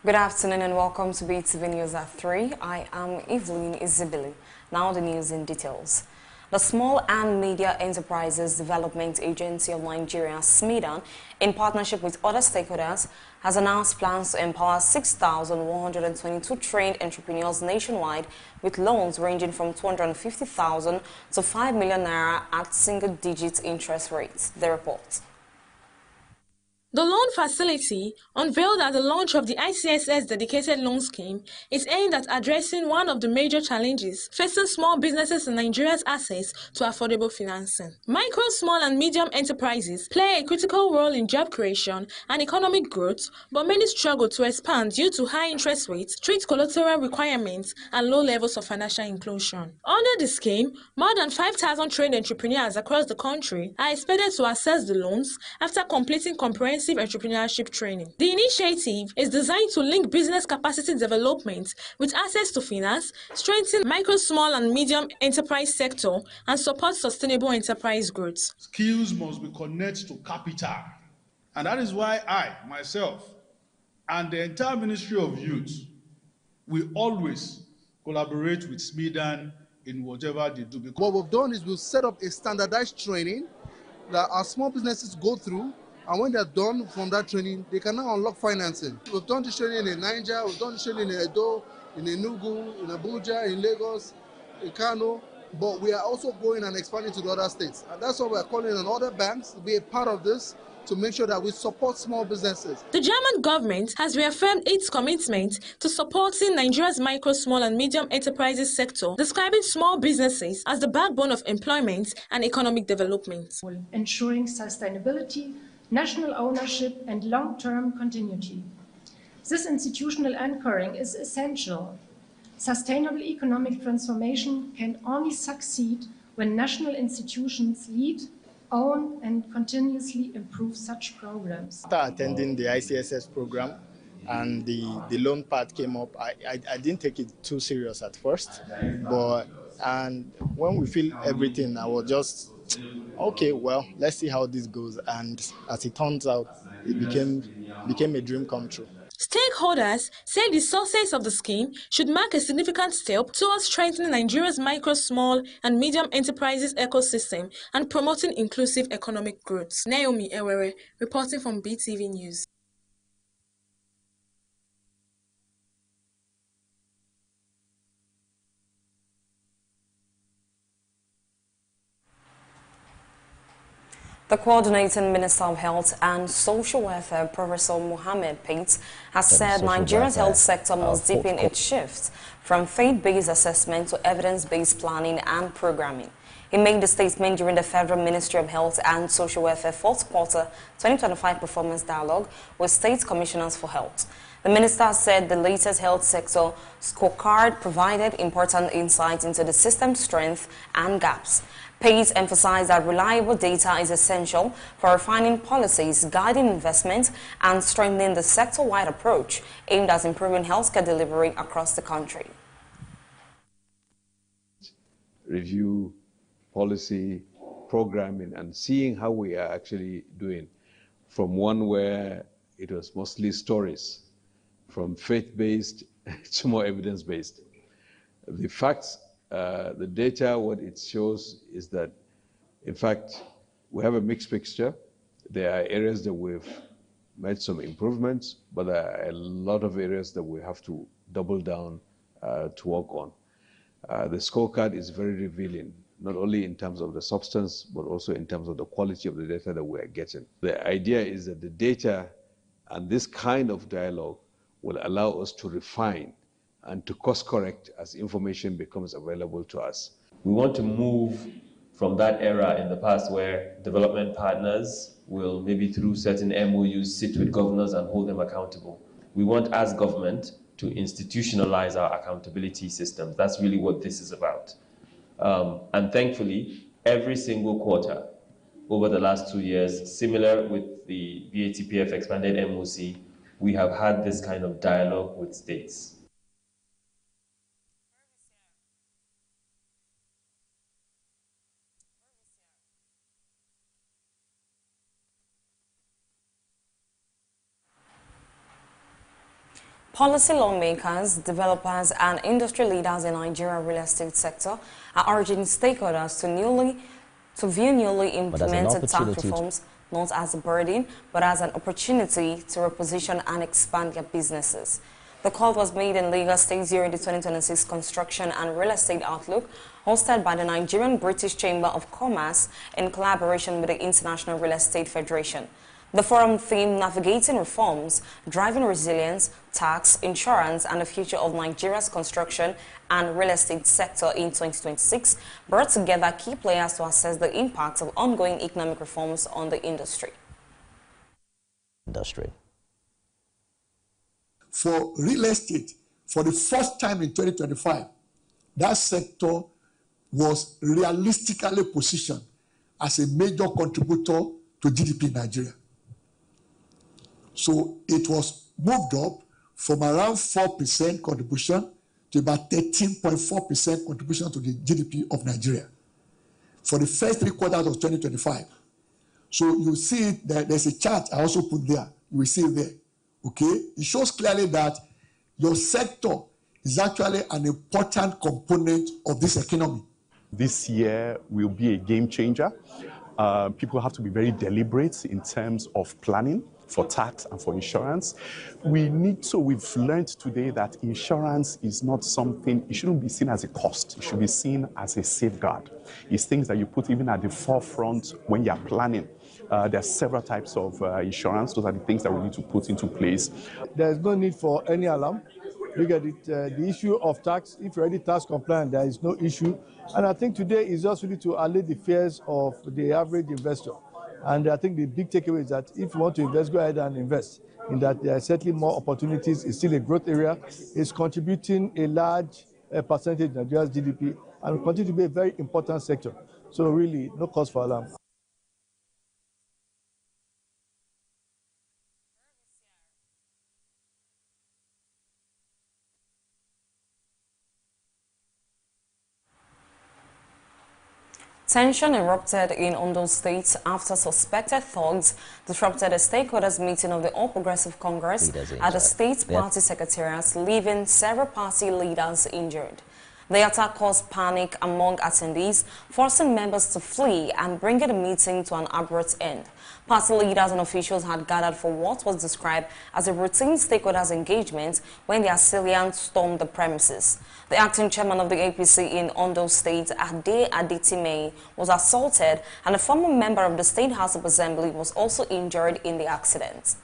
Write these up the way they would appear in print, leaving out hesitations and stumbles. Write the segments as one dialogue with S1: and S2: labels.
S1: Good afternoon and welcome to Beetv News at 3. I am Evelyn Izibili. Now the news in details. The Small and Media Enterprises Development Agency of Nigeria, SMEDAN, in partnership with other stakeholders, has announced plans to empower 6,122 trained entrepreneurs nationwide with loans ranging from 250,000 to 5 million naira at single-digit interest rates. The report.
S2: The loan facility, unveiled at the launch of the ICSS dedicated loan scheme, is aimed at addressing one of the major challenges facing small businesses in Nigeria's access to affordable financing. Micro, small and medium enterprises play a critical role in job creation and economic growth, but many struggle to expand due to high interest rates, strict collateral requirements and low levels of financial inclusion. Under the scheme, more than 5,000 trained entrepreneurs across the country are expected to access the loans after completing comprehensive entrepreneurship training. The initiative is designed to link business capacity development with access to finance, strengthen micro, small and medium enterprise sector, and support sustainable enterprise growth.
S3: Skills must be connected to capital. And that is why I, myself, and the entire Ministry of Youth, we always collaborate with SMEDAN in whatever they do.
S4: What we've done is we've set up a standardized training that our small businesses go through, and when they're done from that training, they can now unlock financing. We've done this training in Niger, we've done this training in Edo, in Enugu, in Abuja, in Lagos, in Kano, but we are also going and expanding to the other states. And that's why we're calling on other banks to be a part of this, to make sure that we support small businesses.
S2: The German government has reaffirmed its commitment to supporting Nigeria's micro, small and medium enterprises sector, describing small businesses as the backbone of employment and economic development.
S5: Ensuring sustainability, national ownership and long-term continuity. This institutional anchoring is essential. Sustainable economic transformation can only succeed when national institutions lead, own and continuously improve such programs.
S6: After attending the ICSS program and the loan part came up, I didn't take it too serious at first, and when we feel everything, I was just, okay, well, let's see how this goes. And as it turns out, it became a dream come true.
S2: Stakeholders say the success of the scheme should mark a significant step towards strengthening Nigeria's micro, small and medium enterprises ecosystem and promoting inclusive economic growth. Naomi Ewere, reporting from Beetv News.
S1: The Coordinating Minister of Health and Social Welfare, Professor Mohammed Pate, has said Nigeria's health sector must deepen its shift from faith-based assessment to evidence-based planning and programming. He made the statement during the Federal Ministry of Health and Social Welfare fourth quarter 2025 performance dialogue with state commissioners for health. The minister said the latest health sector scorecard provided important insight into the system's strength and gaps. Pate emphasized that reliable data is essential for refining policies, guiding investment, and strengthening the sector-wide approach aimed at improving healthcare delivery across the country.
S7: Review policy, programming, and seeing how we are actually doing from one where it was mostly stories, from faith-based to more evidence-based. The facts, the data, what it shows is that, in fact, we have a mixed picture. There are areas that we've made some improvements, but there are a lot of areas that we have to double down to work on. The scorecard is very revealing, not only in terms of the substance, but also in terms of the quality of the data that we are getting. The idea is that the data and this kind of dialogue will allow us to refine and to course correct as information becomes available to us.
S8: We want to move from that era in the past where development partners will maybe through certain MOUs sit with governors and hold them accountable. We want as government to institutionalize our accountability systems. That's really what this is about. And thankfully, every single quarter over the last 2 years, similar with the BATPF expanded MOC, we have had this kind of dialogue with states.
S1: Policy lawmakers, developers, and industry leaders in Nigeria's real estate sector are urging stakeholders to view newly implemented tax reforms not as a burden, but as an opportunity to reposition and expand their businesses. The call was made in Lagos State during the 2026 Construction and Real Estate Outlook, hosted by the Nigerian British Chamber of Commerce in collaboration with the International Real Estate Federation. The forum themed Navigating Reforms, Driving Resilience, Tax, Insurance, and the Future of Nigeria's Construction and Real Estate Sector in 2026 brought together key players to assess the impact of ongoing economic reforms on the industry.
S9: For real estate, for the first time in 2025, that sector was realistically positioned as a major contributor to GDP in Nigeria. So it was moved up from around 4% contribution to about 13.4% contribution to the GDP of Nigeria for the first 3 quarters of 2025. So you see that there's a chart I also put there. You will see it there. Okay? It shows clearly that your sector is actually an important component of this economy.
S10: This year will be a game changer. People have to be very deliberate in terms of planning for tax and for insurance. We've learned today that insurance is not something, it shouldn't be seen as a cost. It should be seen as a safeguard. It's things that you put even at the forefront when you're planning. There are several types of insurance. Those are the things that we need to put into place.
S11: There's no need for any alarm. Look at it, the issue of tax. If you're already tax compliant, there is no issue. And I think today is just really to allay the fears of the average investor. And I think the big takeaway is that if you want to invest, go ahead and invest. In that there are certainly more opportunities. It's still a growth area. It's contributing a large percentage of Nigeria's GDP and will continue to be a very important sector. So really, no cause for alarm.
S1: Tension erupted in Ondo State after suspected thugs disrupted a stakeholders meeting of the All Progressive Congress at the state party secretariat, leaving several party leaders injured. The attack caused panic among attendees, forcing members to flee and bringing the meeting to an abrupt end. Party leaders and officials had gathered for what was described as a routine stakeholders engagement when the assailants stormed the premises. The acting chairman of the APC in Ondo State, Ade Aditime, was assaulted, and a former member of the State House of Assembly was also injured in the accident.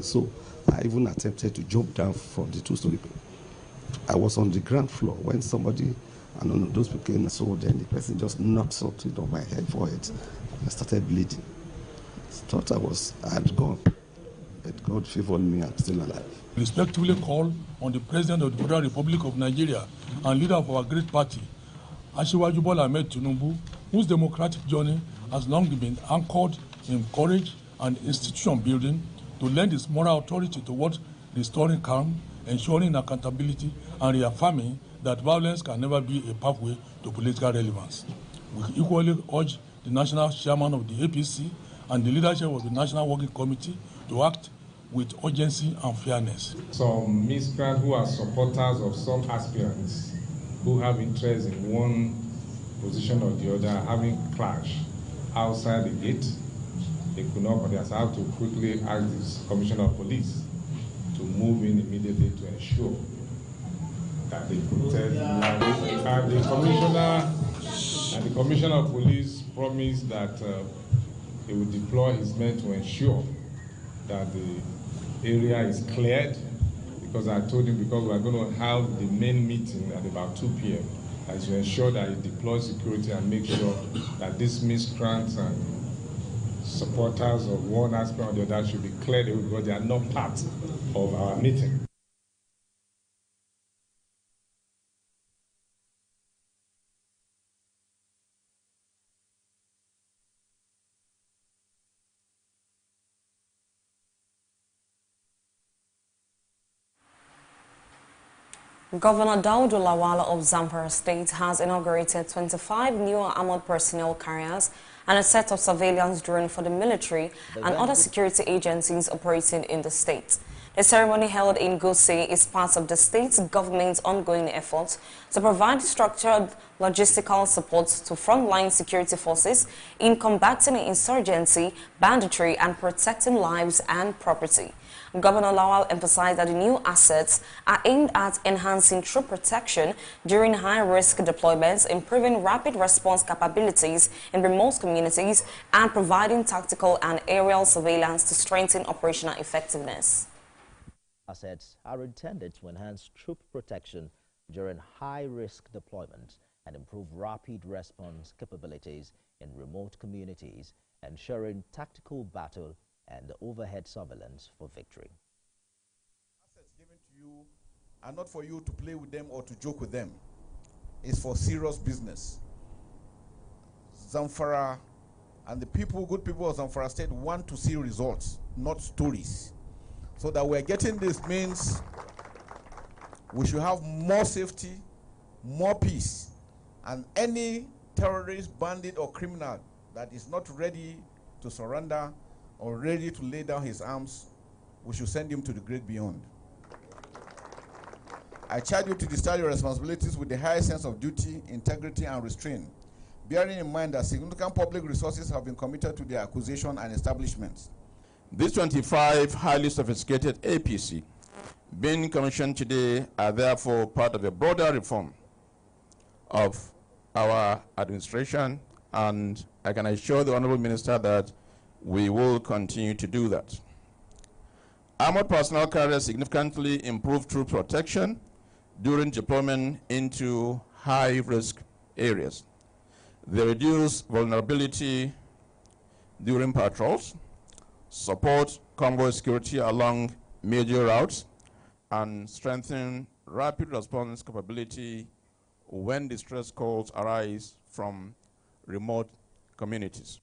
S12: So I even attempted to jump down from the two-story building. I was on the ground floor when somebody, and those people came, so then the person just knocked something on my head, forehead. I started bleeding. I thought I had gone, but God favored me, I'm still alive.
S13: Respectively call on the President of the Federal Republic of Nigeria and leader of our great party, Asiwaju Bola Ahmed Tinubu, whose democratic journey has long been anchored in courage and institution building, to lend its moral authority towards restoring calm, ensuring accountability, and reaffirming that violence can never be a pathway to political relevance. We equally urge the national chairman of the APC and the leadership of the National Working Committee to act with urgency and fairness.
S14: Some miscreants who are supporters of some aspirants who have interest in one position or the other having clash outside the gate, they could not contest. I have to quickly ask the Commissioner of Police to move in immediately to ensure that they protect and the Commissioner of Police promised that he would deploy his men to ensure that the area is cleared, because I told him, because we are going to have the main meeting at about 2 p.m. as to ensure that he deploys security and make sure that these miscreants and supporters of one aspect or the other should be cleared because they are not part of our meeting.
S1: Governor Daudu Lawala of Zamfara State has inaugurated 25 new armored personnel carriers and a set of surveillance drones for the military and other security agencies operating in the state. The ceremony held in Gusii is part of the state government's ongoing efforts to provide structured logistical support to frontline security forces in combating insurgency, banditry, and protecting lives and property. Governor Lawal emphasized that the new assets are aimed at enhancing troop protection during high-risk deployments, improving rapid response capabilities in remote communities, and providing tactical and aerial surveillance to strengthen operational effectiveness.
S15: Assets are intended to enhance troop protection during high-risk deployments and improve rapid response capabilities in remote communities, ensuring tactical battle and overhead surveillance for victory.
S16: Assets given to you are not for you to play with them or to joke with them. It's for serious business. Zamfara and the people, good people of Zamfara State, want to see results, not stories. So that we're getting this means we should have more safety, more peace, and any terrorist, bandit, or criminal that is not ready to surrender or ready to lay down his arms, we should send him to the great beyond. I charge you to discharge your responsibilities with the highest sense of duty, integrity, and restraint, bearing in mind that significant public resources have been committed to their acquisition and establishment.
S17: These 25 highly sophisticated APC being commissioned today are therefore part of a broader reform of our administration, and I can assure the Honorable Minister that we will continue to do that. Armored personnel carriers significantly improve troop protection during deployment into high-risk areas. They reduce vulnerability during patrols, support convoy security along major routes, and strengthen rapid response capability when distress calls arise from remote communities.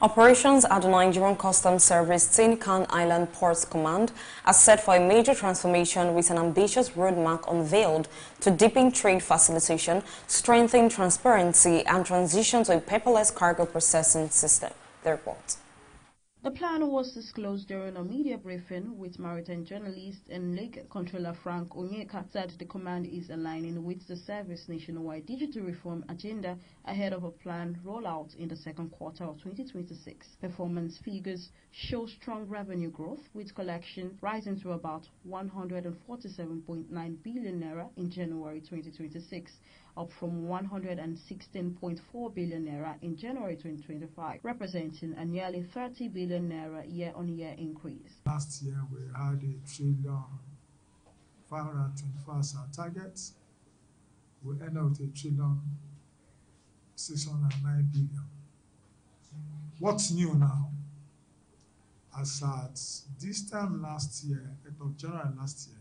S1: Operations at the Nigerian Customs Service Tin Can Island Port Command are set for a major transformation with an ambitious roadmap unveiled to deepen trade facilitation, strengthen transparency, and transition to a paperless cargo processing system. The report.
S18: The plan was disclosed during a media briefing with maritime journalist and Lake Controller Frank Onyeka said the command is aligning with the service nationwide digital reform agenda ahead of a planned rollout in the second quarter of 2026. Performance figures show strong revenue growth, with collection rising to about 147.9 billion naira in January 2026. Up from 116.4 billion naira in January 2025, representing a nearly 30 billion naira year-on-year increase.
S19: Last year we had $1 trillion 524 as our target. We ended up with $1 trillion 609 billion. What's new now? As at this time last year, end of January last year,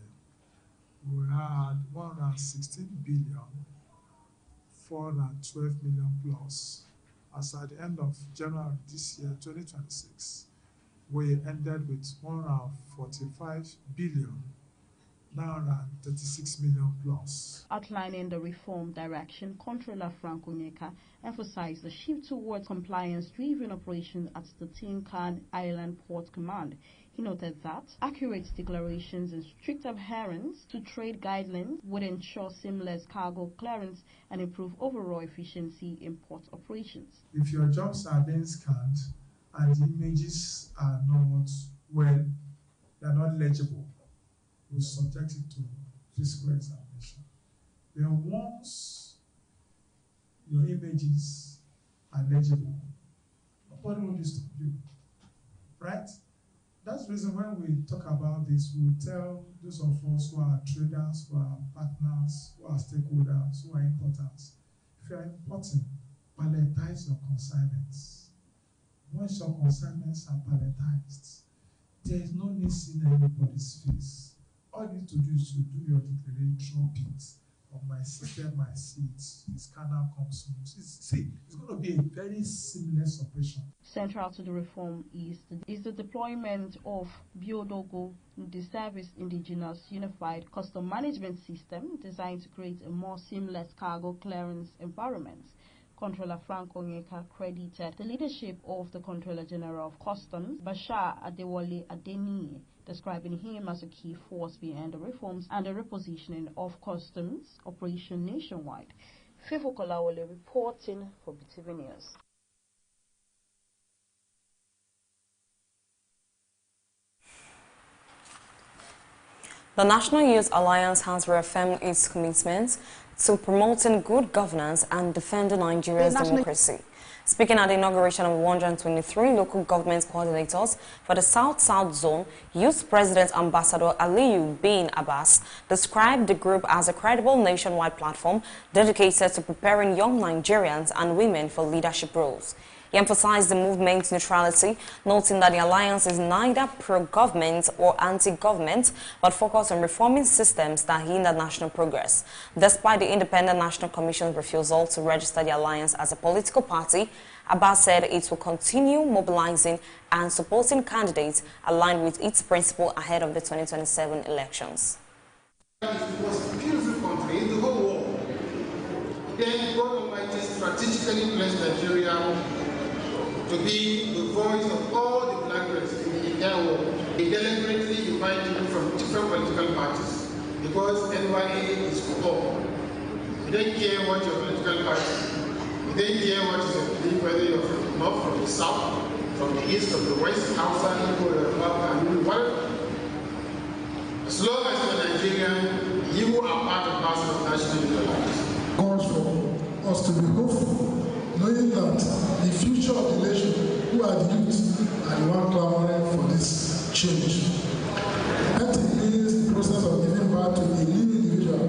S19: we had 116 billion 412 million plus. As at the end of January this year, 2026, we ended with 145 billion 936 million plus.
S18: Outlining the reform direction, Controller Frank Onyeka emphasized the shift towards compliance-driven operation at the Tin Can Island Port Command. He noted that accurate declarations and strict adherence to trade guidelines would ensure seamless cargo clearance and improve overall efficiency in port operations.
S19: If your jobs are being scanned and the images are not well, they are not legible, we subject it to physical examination. Then once your images are legible, nobody will disturb you, right? That's the reason when we talk about this, we tell those of us who are traders, who are partners, who are stakeholders, who are importers, if you are importing, palletize your consignments. Once your consignments are palletized, there is no need seeing anybody's face. All you need to do is to do your declaration, drop it, of my system, my seats, the scanner comes smooth. It's going to be a very seamless operation.
S18: Central to the reform is the deployment of Biodogo, the Service Indigenous Unified Custom Management System designed to create a more seamless cargo clearance environment. Controller Frank Onyeka credited the leadership of the Controller General of Customs, Bashar Adewale Adeniyi, describing him as a key force behind the reforms and the repositioning of customs operation nationwide. Fefo Kolawole reporting for Beetv News.
S1: The National Youth Alliance has reaffirmed its commitment to promoting good governance and defending Nigeria's democracy. Speaking at the inauguration of 123 local government coordinators for the South-South Zone, Youth President Ambassador Aliyu Bin Abbas described the group as a credible nationwide platform dedicated to preparing young Nigerians and women for leadership roles. He emphasized the movement's neutrality, noting that the alliance is neither pro-government or anti-government, but focused on reforming systems that hinder national progress. Despite the Independent National Commission's refusal to register the alliance as a political party, Abbas said it will continue mobilizing and supporting candidates aligned with its principle ahead of the 2027 elections.
S20: It's the most beautiful country in the whole world. Then God Almighty strategically placed Nigeria to be the voice of all the black race in the entire world. They deliberately invite people from different political parties because NYA is for all. You don't care what your political party, you don't care what is your belief, whether you're from the north, from the south, from the east, from the west, outside, whatever. As long as you're Nigerian, you are part and parcel of national lives.
S19: Calls for us to be hopeful, knowing that the future of the nation, who are the youth, are the one clamoring for this change. That means the process of giving birth to a new individual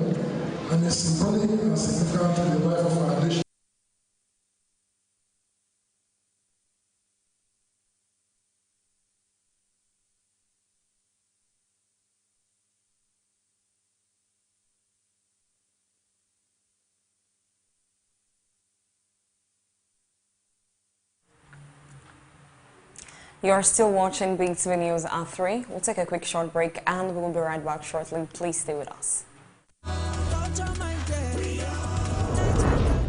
S19: and is symbolic and significant to the life of our nation.
S1: You're still watching Beetv News at 3. We'll take a quick short break and we will be right back shortly. Please stay with us.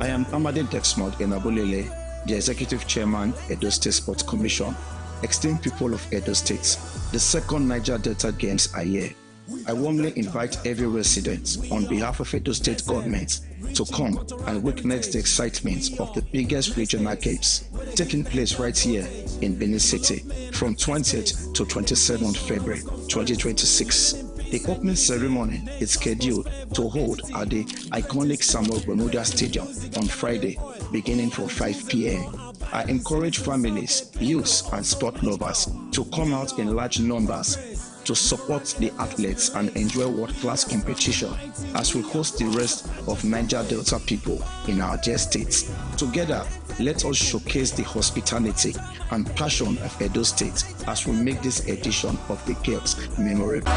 S21: I am Amade Dexmod Enabulele, the Executive Chairman, Edo State Sports Commission. Esteemed people of Edo State, the second Niger Delta Games are here. I warmly invite every resident on behalf of Edo State government to come and witness the excitement of the biggest regional games taking place right here in Benin City from 20th to 27th February 2026. The opening ceremony is scheduled to hold at the iconic Samuel Bermuda Stadium on Friday, beginning from 5 p.m. I encourage families, youths, and sport lovers to come out in large numbers to support the athletes and enjoy world-class competition as we host the rest of Niger Delta people in our dear states. Together, let us showcase the hospitality and passion of Edo State as we make this edition of the Games memorable.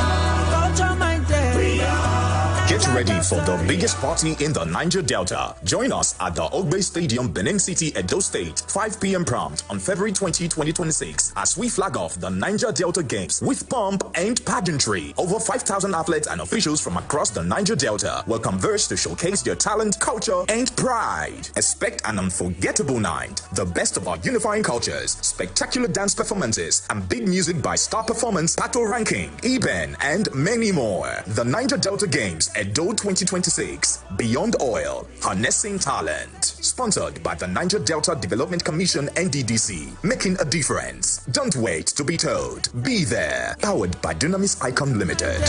S22: Get ready for the biggest party in the Niger Delta. Join us at the Ogbe Stadium, Benin City, Edo State, 5 p.m. prompt on February 20, 2026, as we flag off the Niger Delta Games with pomp and pageantry. Over 5,000 athletes and officials from across the Niger Delta will converge to showcase their talent, culture, and pride. Expect an unforgettable night. The best of our unifying cultures, spectacular dance performances, and big music by Star Performance, Pato Ranking, Eben, and many more. The Niger Delta Games, Edo 2026, Beyond Oil, Harnessing Talent. Sponsored by the Niger Delta Development Commission, NDDC, making a difference. Don't wait to be told. Be there. Powered by Dunamis Icon Limited.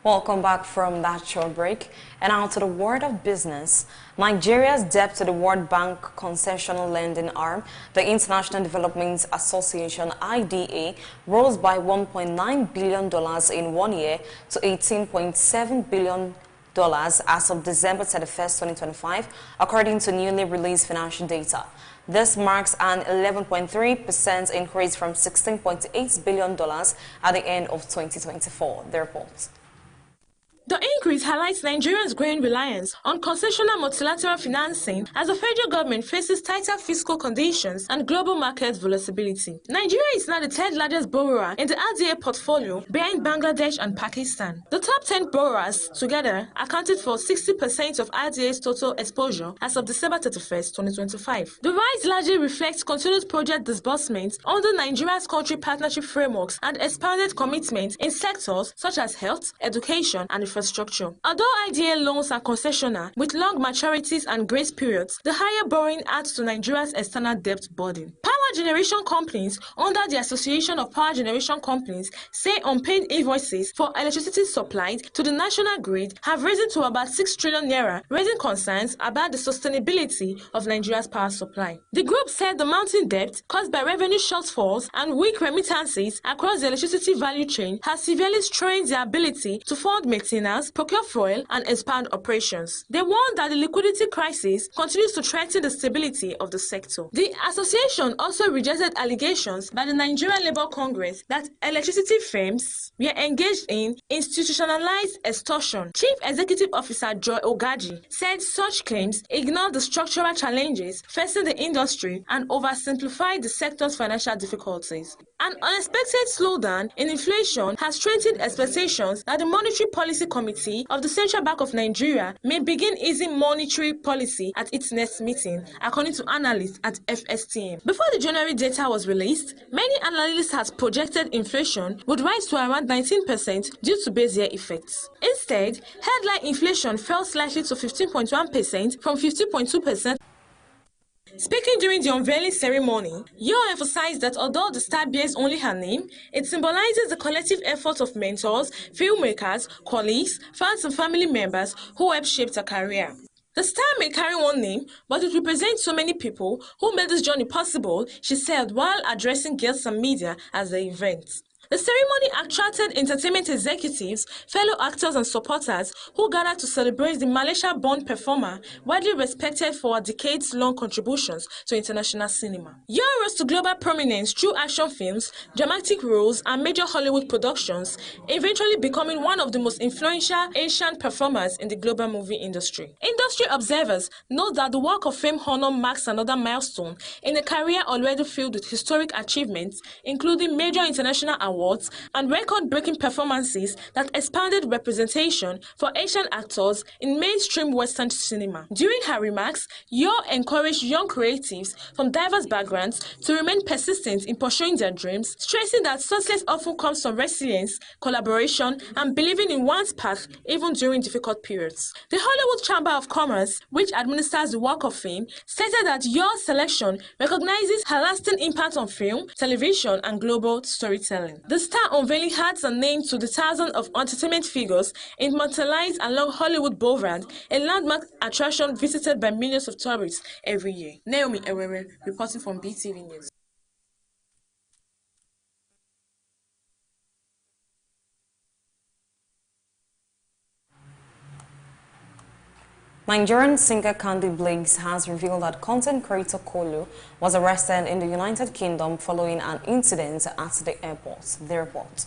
S1: Welcome back from that short break. And now to the world of business. Nigeria's debt to the World Bank concessional lending arm, the International Development Association (IDA), rose by $1.9 billion in 1 year to $18.7 billion as of December 31st, 2025, according to newly released financial data. This marks an 11.3% increase from $16.8 billion at the end of 2024, the report.
S2: The increase highlights Nigeria's growing reliance on concessional multilateral financing as the federal government faces tighter fiscal conditions and global market volatility. Nigeria is now the third largest borrower in the RDA portfolio, behind Bangladesh and Pakistan. The top 10 borrowers together accounted for 60% of RDA's total exposure as of December 31st, 2025. The rise largely reflects continued project disbursements under Nigeria's country partnership frameworks and expanded commitment in sectors such as health, education, and infrastructure. Although IDA loans are concessional with long maturities and grace periods, the higher borrowing adds to Nigeria's external debt burden. Power generation companies under the Association of Power Generation Companies say unpaid invoices for electricity supplied to the national grid have risen to about 6 trillion naira, raising concerns about the sustainability of Nigeria's power supply. The group said the mounting debt caused by revenue shortfalls and weak remittances across the electricity value chain has severely strained the ability to fund maintenance, procure fuel, and expand operations. They warned that the liquidity crisis continues to threaten the stability of the sector. The association also rejected allegations by the Nigerian Labour Congress that electricity firms were engaged in institutionalized extortion. Chief Executive Officer Joy Ogaji said such claims ignore the structural challenges facing the industry and oversimplify the sector's financial difficulties. An unexpected slowdown in inflation has strengthened expectations that the Monetary Policy Committee of the Central Bank of Nigeria may begin easing monetary policy at its next meeting, according to analysts at FSTM. Before the January data was released, many analysts had projected inflation would rise to around 19% due to base year effects. Instead, headline inflation fell slightly to 15.1% from 15.2%. Speaking during the unveiling ceremony, Yo emphasized that although the star bears only her name, it symbolizes the collective effort of mentors, filmmakers, colleagues, fans and family members who helped shape her career. The star may carry one name, but it represents so many people who made this journey possible, she said while addressing guests and media at the event. The ceremony attracted entertainment executives, fellow actors and supporters who gathered to celebrate the Malaysia-born performer, widely respected for her decades-long contributions to international cinema. Yo rose to global prominence through action films, dramatic roles, and major Hollywood productions, eventually becoming one of the most influential Asian performers in the global movie industry. Industry observers note that the Walk of Fame honor marks another milestone in a career already filled with historic achievements, including major international awards and record-breaking performances that expanded representation for Asian actors in mainstream Western cinema. During her remarks, Yo encouraged young creatives from diverse backgrounds to remain persistent in pursuing their dreams, stressing that success often comes from resilience, collaboration, and believing in one's path even during difficult periods. The Hollywood Chamber of Commerce, which administers the Walk of Fame, stated that Yo's selection recognizes her lasting impact on film, television, and global storytelling. The star unveiling hats and names to the thousands of entertainment figures immortalized along Hollywood Boulevard, a landmark attraction visited by millions of tourists every year. Naomi Ewere, reporting from BTV News.
S1: Nigerian singer Candy Blakes has revealed that content creator Kolu was arrested in the United Kingdom following an incident at the airport. The report.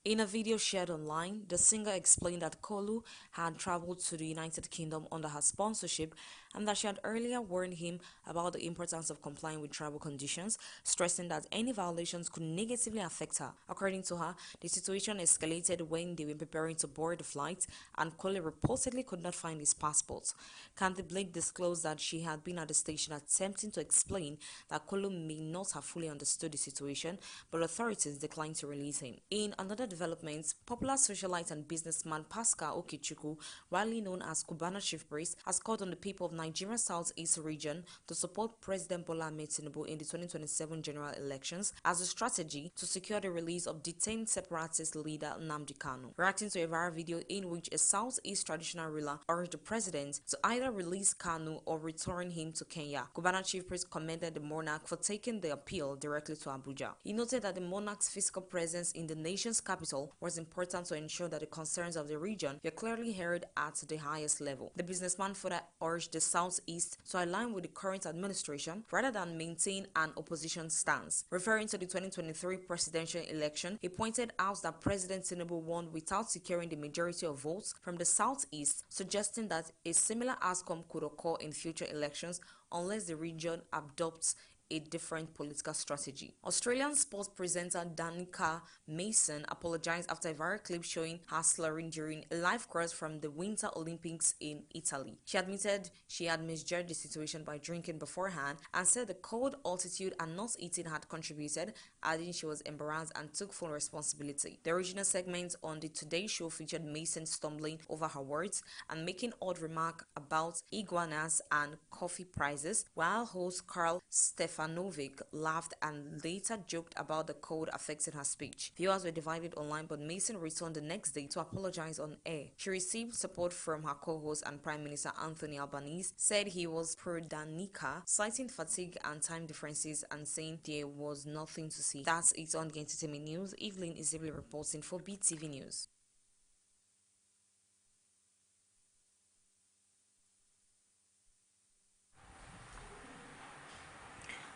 S1: In a video shared online, the singer explained that Kolu had traveled to the United Kingdom under her sponsorship and that she had earlier warned him about the importance of complying with travel conditions, stressing that any violations could negatively affect her. According to her, the situation escalated when they were preparing to board the flight and Kolu reportedly could not find his passport. Candy Blake disclosed that she had been at the station attempting to explain that Kolu may not have fully understood the situation, but authorities declined to release him. In another developments, popular socialite and businessman Pascal Okechukwu, widely known as Cubana Chief Priest, has called on the people of Nigeria's southeast region to support President Bola Ahmed Tinubu in the 2027 general elections as a strategy to secure the release of detained separatist leader Nnamdi Kanu. Reacting to a viral video in which a southeast traditional ruler urged the president to either release Kanu or return him to Kenya, Cubana Chief Priest commended the monarch for taking the appeal directly to Abuja. He noted that the monarch's physical presence in the nation's capital was important to ensure that the concerns of the region were clearly heard at the highest level. The businessman further urged the southeast to align with the current administration rather than maintain an opposition stance. Referring to the 2023 presidential election, he pointed out that President Tinubu won without securing the majority of votes from the southeast, suggesting that a similar outcome could occur in future elections unless the region adopts a different political strategy. Australian sports presenter Danica Mason apologized after a viral clip showing her slurring during a live cross from the Winter Olympics in Italy. She admitted she had misjudged the situation by drinking beforehand and said the cold altitude and not eating had contributed, adding she was embarrassed and took full responsibility. The original segment on the Today Show featured Mason stumbling over her words and making odd remarks about iguanas and coffee prices, while host Carl Stefanovic laughed and later joked about the cold affecting her speech. Viewers were divided online, but Mason returned the next day to apologize on air. She received support from her co-host and Prime Minister Anthony Albanese, said he was pro-Danica, citing fatigue and time differences and saying there was nothing to see. That's it on the entertainment news. Evelyn is reporting for Beetv News.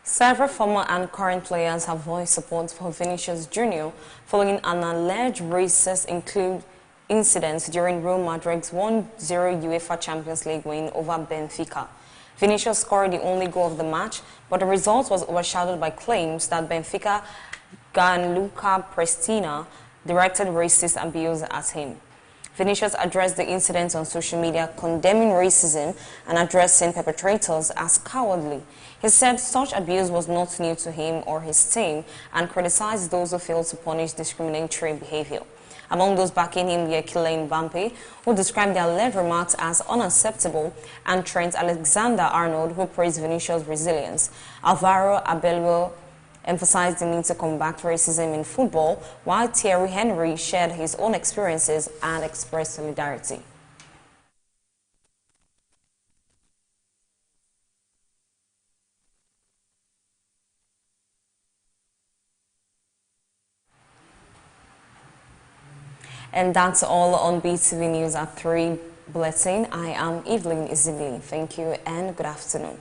S1: Several former and current players have voiced support for Vinicius Jr. following an alleged racist incident during Real Madrid's 1-0 UEFA Champions League win over Benfica. Vinicius scored the only goal of the match, but the result was overshadowed by claims that Benfica Gianluca Prestina directed racist abuse at him. Vinicius addressed the incident on social media, condemning racism and addressing perpetrators as cowardly. He said such abuse was not new to him or his team and criticized those who failed to punish discriminatory behavior. Among those backing him were Kylian Mbappe, who described the alleged remarks as unacceptable, and Trent Alexander-Arnold, who praised Vinicius' resilience. Alvaro Abello emphasized the need to combat racism in football, while Thierry Henry shared his own experiences and expressed solidarity. And that's all on Beetv News at 3 Bulletin. I am Evelyn Izili. Thank you and good afternoon.